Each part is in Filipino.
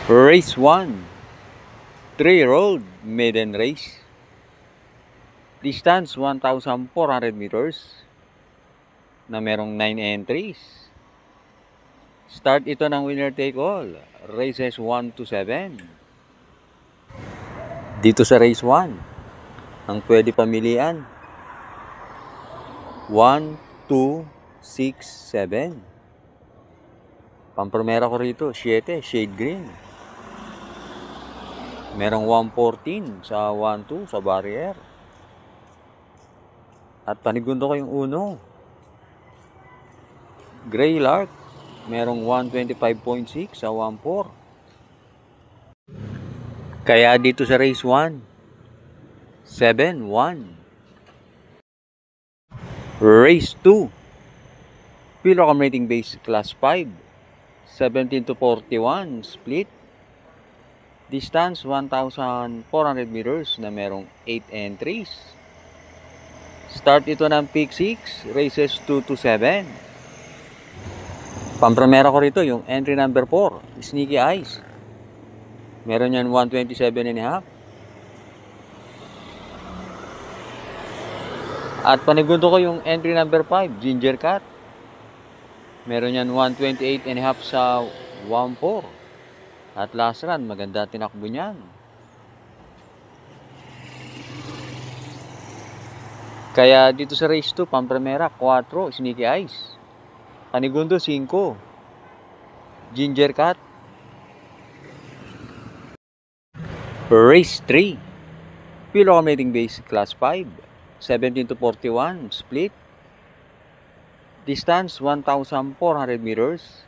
Race 1, 3-year-old maiden race. Distance 1,400 meters na merong 9 entries. Start ito ng winner take all, races 1 to 7. Dito sa race 1, ang pwede pamilian 1, 2, 6, 7. Pampromera ko rito 7, shade green. Merong 114 sa 1-2 sa barrier. At panigundo ko yung uno. Gray Lark. Merong 125.6 sa 1-4. Kaya dito sa race 1, 7-1. Race 2. Pilocam rating base class 5. 17 to 41 split. Distance 1,400 meters na merong 8 entries. Start ito ng peak 6, races 2 to 7. Pampremera ko rito yung entry number 4, Sneaky Eyes. Meron yan 127.5. At panigundo ko yung entry number 5, Ginger Cat. Meron yan 128.5 sa 1-4. At last run, maganda tinakbo niyan. Kaya dito sa race 2, Pampremera, 4, Sneaky Eyes. Panigundo, 5, Ginger Cat. Race 3, Pilocam rating base class 5, 17 to 41 split. Distance 1,400 meters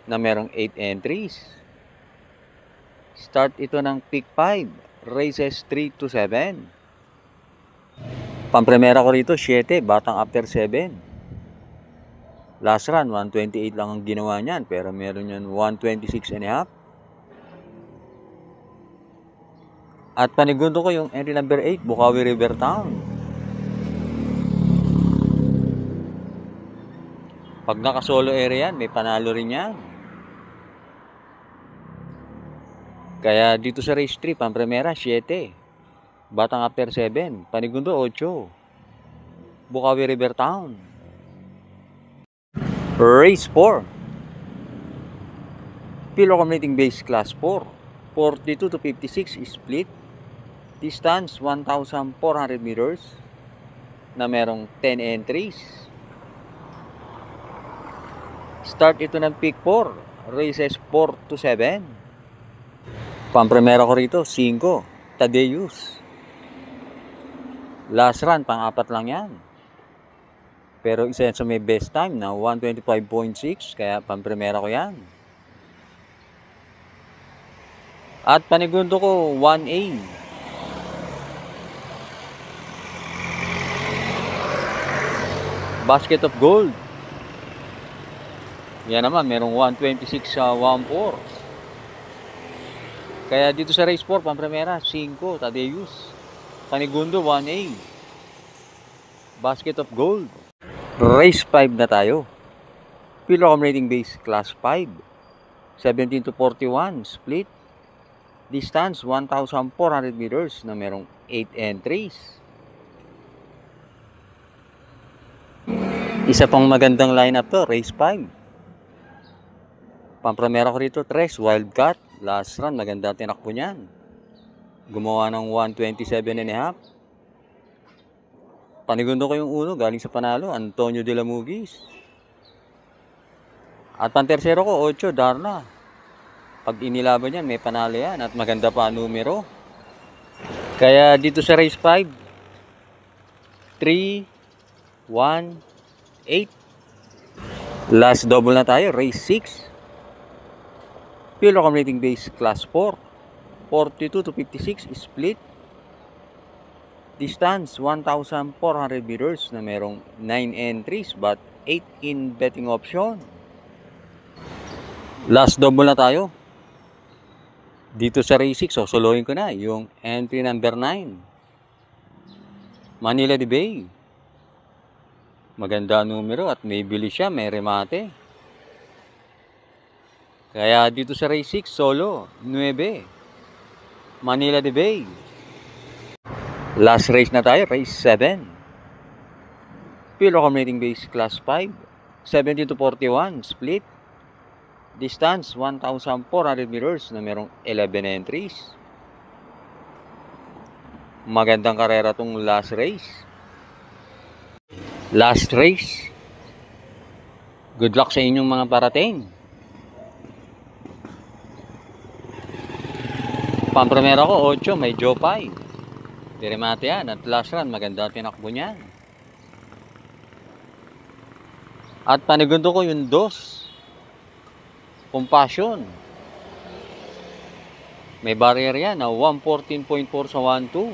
na merong 8 entries. Start ito ng peak 5, races 3 to 7. Pampremera ko rito 7, batang after 7. Last run 128 lang ang ginawa niyan, pero meron yan 126.5. At panigundo ko yung entry number 8, Bukawi River Town. Pag naka-solo area yan, may panalo rin yan. Kaya dito sa race 3, Pampremera, 7. Batang after 7. Panigundo, 8. Bukawi River Town. Race 4. Pilocam rating base class 4. 42 to 56 split. Distance 1,400 meters na merong 10 entries. Start ito ng peak 4, races 4 to 7. Pampremera ko rito 5, Tadeus. Last run, pang-4 lang yan. Pero isa yan sa may best time na 125.6, kaya pampremera ko yan. At panigundo ko 1A. Basket of Gold. Yan naman, merong 126 sa 1-4. Kaya dito sa race 4, Pampremera, 5, Tadeus. Panigundo, 1A. Basket of Gold. Race 5 na tayo. Pilocam rating base class 5. 17 to 41 split. Distance 1,400 meters na merong 8 entries. Isa pang magandang lineup to, race 5. Pampremera ko rito 3, Wildcat. Last run, maganda tinakbo niyan. Gumawa ng 127.5. Panigundo ko yung uno, galing sa panalo, Antonio de la Mugis. At pantersero ko, 8, Darna. Pag inilaban yan, may panalo yan. At maganda pa numero. Kaya dito sa race 5, 3, 1, 8. Last double na tayo, race 6. Pilocam rating base class 4. 42 to 56 split. Distance 1,400 meters na merong 9 entries but 8 in betting option. Last double na tayo. Dito sa race 6, solohin ko na yung entry number 9. Manila de Bay. Maganda numero at may bilis siya, may remate. Kaya dito sa race 6, solo, 9, Manila de Bay. Last race na tayo, race 7. Pilo Accumulating Base Class 5, 70 to 41, split. Distance, 1,400 meters na merong 11 entries. Magandang karera tong last race. Last race. Good luck sa inyong mga parating. Pampremera ko, 8, may Jopay. Diremate yan, at last run, maganda tinakbo niyan. At panigundo ko yung 2. Compassion. May barrier yan na 114.4 sa 1-2.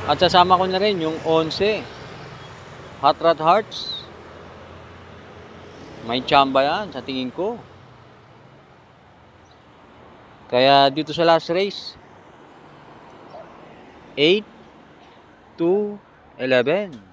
At sasama ko na rin yung 11. Hot Rod Hearts. May chamba yan sa tingin ko. Kaya dito sa last race, 8 to 11.